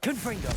Confringo!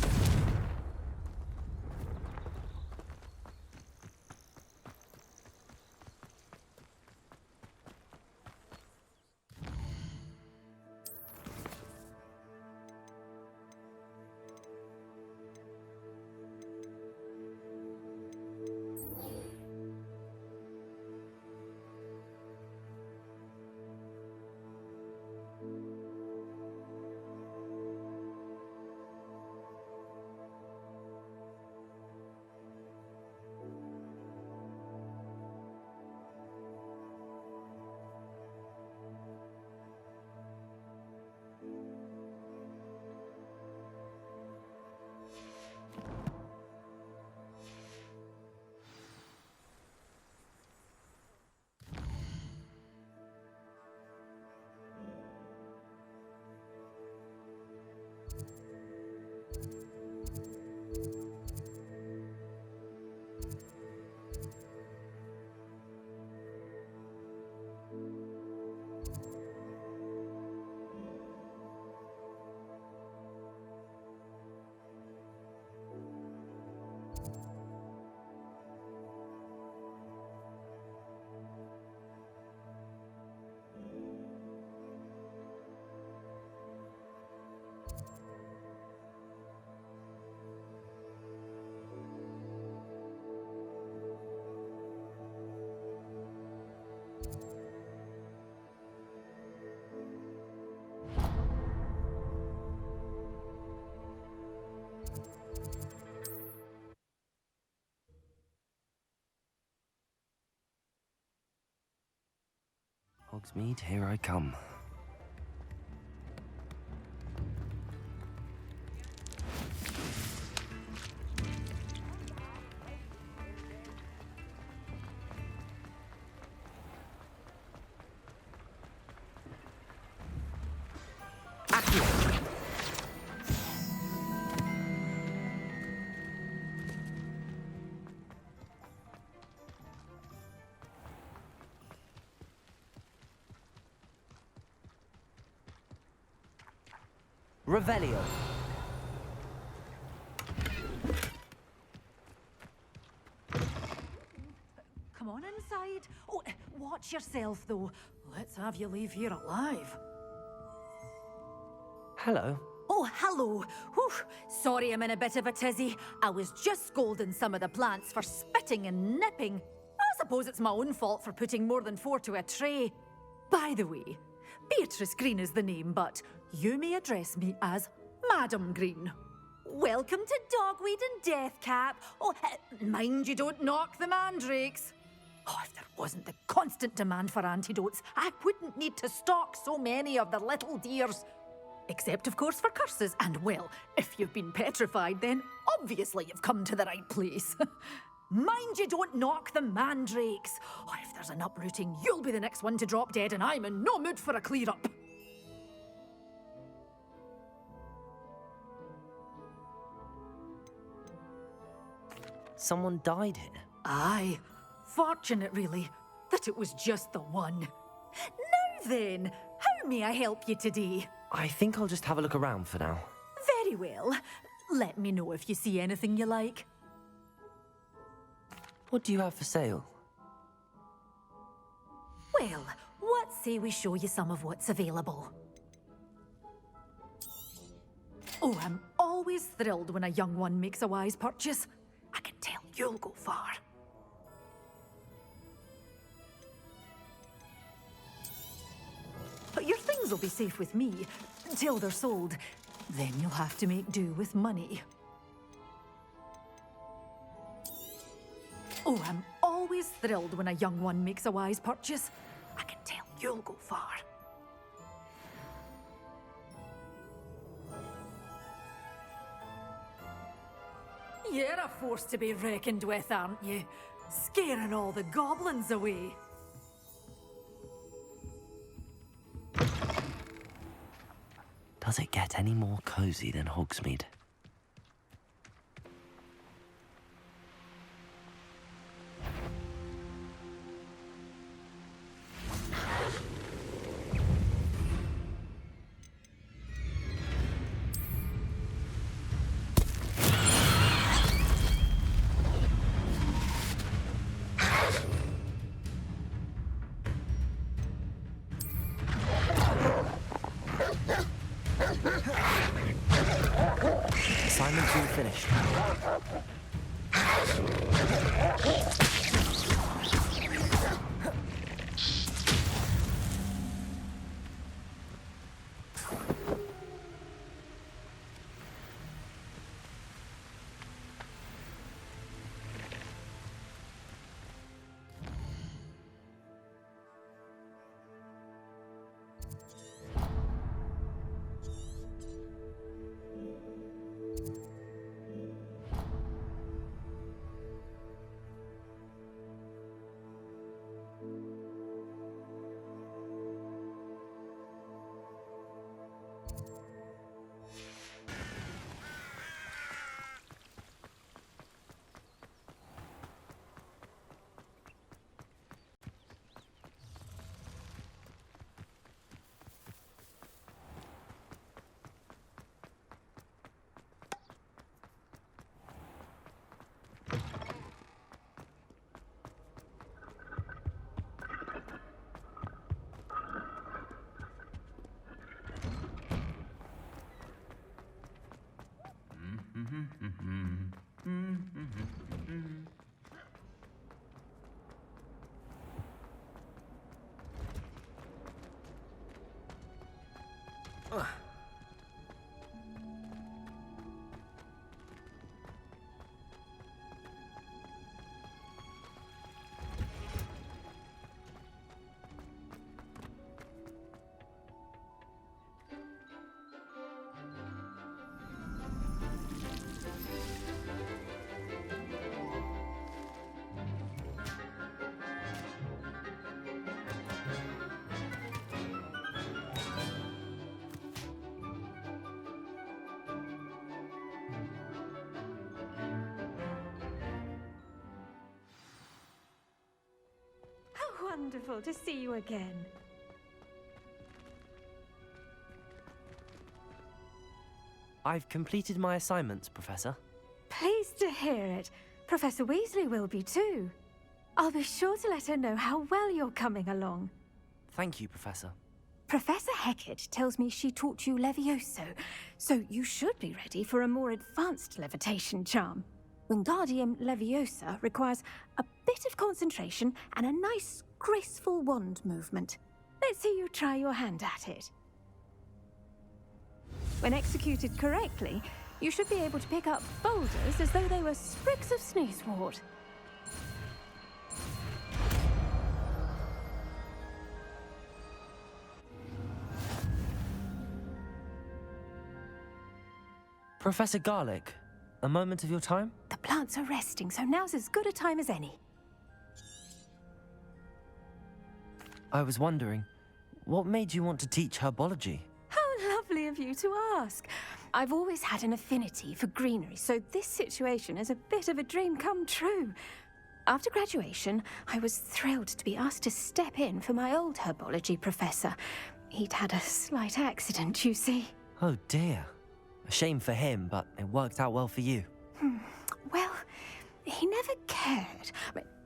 Hogsmeade, here I come. Revelio. Come on inside. Oh, watch yourself, though. Let's have you leave here alive. Hello. Oh, hello. Whew. Sorry I'm in a bit of a tizzy. I was just scolding some of the plants for spitting and nipping. I suppose it's my own fault for putting more than 4 to a tray. By the way, Beatrice Green is the name, but you may address me as Madam Green. Welcome to Dogweed and Deathcap. Oh, mind you don't knock the mandrakes. Oh, if there wasn't the constant demand for antidotes, I wouldn't need to stock so many of the little dears. Except, of course, for curses. And, well, if you've been petrified, then obviously you've come to the right place. Mind you don't knock the mandrakes. Oh, if there's an uprooting, you'll be the next one to drop dead, and I'm in no mood for a clear-up. Someone died here. Aye. Fortunate, really, that it was just the one. Now then, how may I help you today? I think I'll just have a look around for now. Very well. Let me know if you see anything you like. What do you have for sale? Well, what say we show you some of what's available? Oh, I'm always thrilled when a young one makes a wise purchase. I can tell you'll go far. But your things will be safe with me, until they're sold. Then you'll have to make do with money. Oh, I'm always thrilled when a young one makes a wise purchase. I can tell you'll go far. You're a force to be reckoned with, aren't you? Scaring all the goblins away. Does it get any more cozy than Hogsmeade? finished. Wonderful to see you again. I've completed my assignments, Professor. Pleased to hear it. Professor Weasley will be too. I'll be sure to let her know how well you're coming along. Thank you, Professor. Professor Hecat tells me she taught you Levioso, so you should be ready for a more advanced levitation charm. Wingardium Leviosa requires a bit of concentration and a nice, graceful wand movement. Let's see you try your hand at it. When executed correctly, you should be able to pick up boulders as though they were sprigs of sneezewort. Professor Garlick, a moment of your time? The plants are resting, so now's as good a time as any. I was wondering, what made you want to teach herbology? How lovely of you to ask. I've always had an affinity for greenery, so this situation is a bit of a dream come true. After graduation, I was thrilled to be asked to step in for my old herbology professor. He'd had a slight accident, you see. Oh dear. A shame for him, but it worked out well for you. Well, he never cared,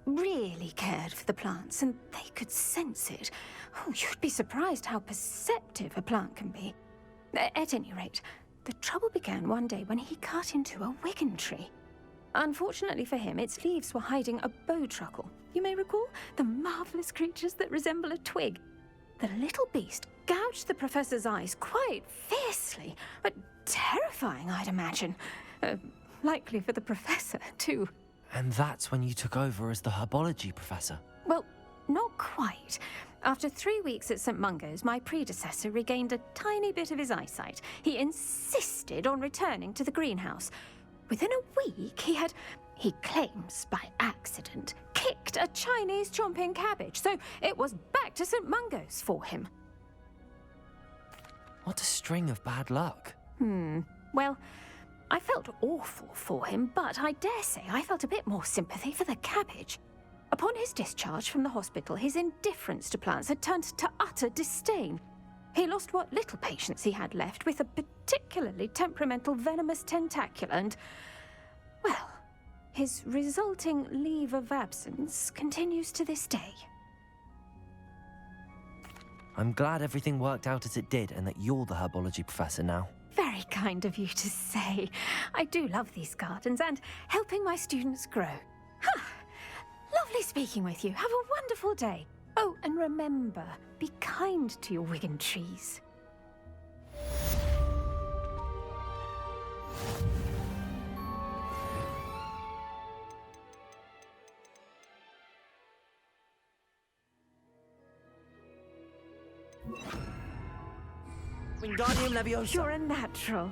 really cared for the plants, and they could sense it. Oh, you'd be surprised how perceptive a plant can be. At any rate, the trouble began one day when he cut into a Wigan tree. Unfortunately for him, its leaves were hiding a bowtruckle. You may recall the marvelous creatures that resemble a twig. The little beast gouged the professor's eyes quite fiercely, but terrifying, I'd imagine. Likely for the professor, too. And that's when you took over as the herbology professor? Well, not quite. After 3 weeks at St. Mungo's, my predecessor regained a tiny bit of his eyesight. He insisted on returning to the greenhouse. Within a week, he claims by accident, kicked a Chinese chomping cabbage, so it was back to St. Mungo's for him. What a string of bad luck. Well, I felt awful for him, but I dare say I felt a bit more sympathy for the cabbage. Upon his discharge from the hospital, his indifference to plants had turned to utter disdain. He lost what little patience he had left with a particularly temperamental Venomous Tentacula and, well, his resulting leave of absence continues to this day. I'm glad everything worked out as it did and that you're the herbology professor now. Very kind of you to say. I do love these gardens and helping my students grow. Huh. Lovely speaking with you. Have a wonderful day. Oh, and remember, be kind to your Wigan trees. Wingardium Leviosa. You're a natural.